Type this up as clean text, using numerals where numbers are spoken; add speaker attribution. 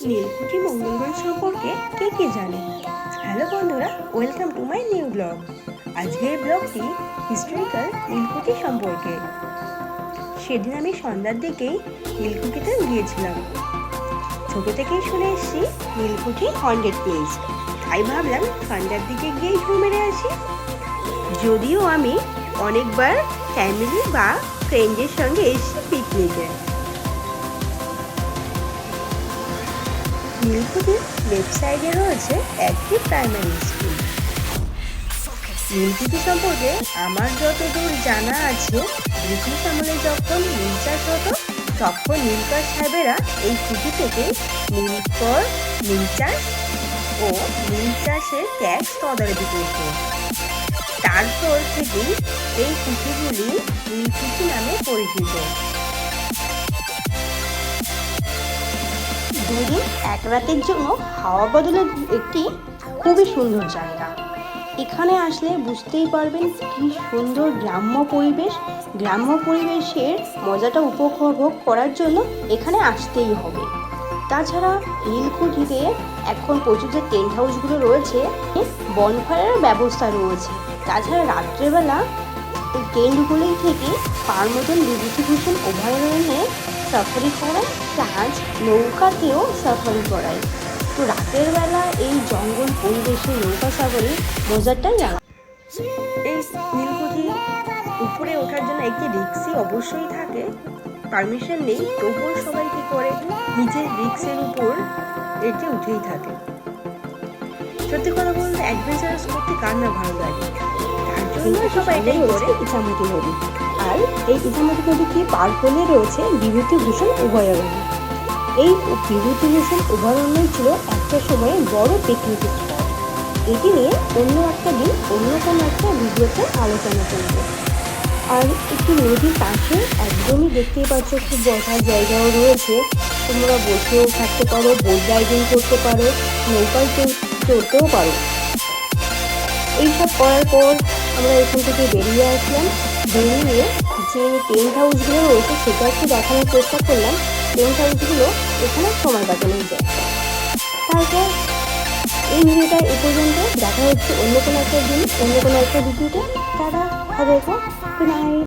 Speaker 1: নীলকুঠি মঙ্গলগ্রহ সম্পর্কে কে কে জানে? হ্যালো বন্ধুরা, welcome to my new blog. আজকের ব্লগটি হিস্টোরিক্যাল নীলকুঠি সম্পর্কে। সেদিন আমি সন্ধ্যার দিকেই নীলকুঠিতে গিয়েছিলাম। ছোট থেকেই শুনে এসেছি নীলকুঠি হন্টেড প্লেস, তাই ভাবলাম সন্ধ্যার দিকে গিয়েই ঘুরে মেরে আসি। যদিও আমি অনেকবার ফ্যামিলি বা ফ্রেন্ডের সঙ্গে এসেছি পিকনিকে। নীলকুঠির লেফট সাইডে রয়েছে একটি প্রাইমারি স্কুল। নীলকুঠি সম্পর্কে আমার যতদূর জানা আছে, ব্রিটিশ আমলে যখন নীল চাষ হতো তখন নীলকর সাহেবেরা এই কুঠি থেকে নীলকর, নীল চাষ ও নীল চাষের ট্যাক্স তদারকি করত। তারপর থেকেই এই কুঠিগুলি নীলকুঠি নামে পরিচিত। দুদিন এক রাতের জন্য হাওয়া বদলের একটি খুবই সুন্দর জায়গা। এখানে আসলে বুঝতেই পারবেন কি সুন্দর গ্রাম্য পরিবেশ। গ্রাম্য পরিবেশের মজাটা উপভোগ করার জন্য এখানে আসতেই হবে। তাছাড়া নীলকুঠিতে এখন প্রচুর যে টেন্ট হাউসগুলো রয়েছে, বনফায়ারের ব্যবস্থা রয়েছে। তাছাড়া রাত্রেবেলা এই টেন্টগুলোই থেকে পার মতন বিভূতিভূষণ অভয়ারণ্যে সাফারি করায়, প্লাস নৌকাতেও সাফারি করায়। তো রাতের বেলা এই জঙ্গল পরিবেশে নৌকা সাফারির মজাটাই আলাদা। এই নীলকুঠি উপরে ওঠার জন্য একটি রিক্সি অবশ্যই থাকে। পারমিশন নেই, তবুও সবাই কি করে নিজের রিক্সের উপর এটি উঠেই থাকে। সত্যি কথা বলতে অ্যাডভেঞ্চারাস করতে কার না ভালো লাগে, তার জন্য সবাই এটাই করে। ইছামতি নদী, আর এই ইছামতি নদীকে পার হলে রয়েছে বিভূতিভূষণ অভয়ারণ্য। এই বিভূতিভূষণ অভয়ারণ্য ছিল একটা সময়ে বড় পিকনিক স্পট। এটি নিয়ে অন্য একটা দিন অন্য কোনো একটা ভিডিওতে আলোচনা করব। আর একটি নদীর পাশে একদমই দেখতেই পাচ্ছ খুব বসার জায়গাও রয়েছে। তোমরা বসেও থাকতে পারো, বোট রাইডিং করতে পারো, নৌকায় চড়তেও পারো। এইসব করার পর আমরা এখান থেকে বেরিয়ে আসলাম। বেরিয়ে যে টেন্ট হাউসগুলো রয়েছে সেটা একটু দেখানোর চেষ্টা করলাম। টেন্ট হাউসগুলো এখানে সময় কাটানো যায়। তারপর এই ভিডিওটা এ পর্যন্ত। দেখা হচ্ছে অন্য কোনো একটা দিন অন্য কোনো একটা ভিডিওতে। তারা ভালো থেকো। Good night.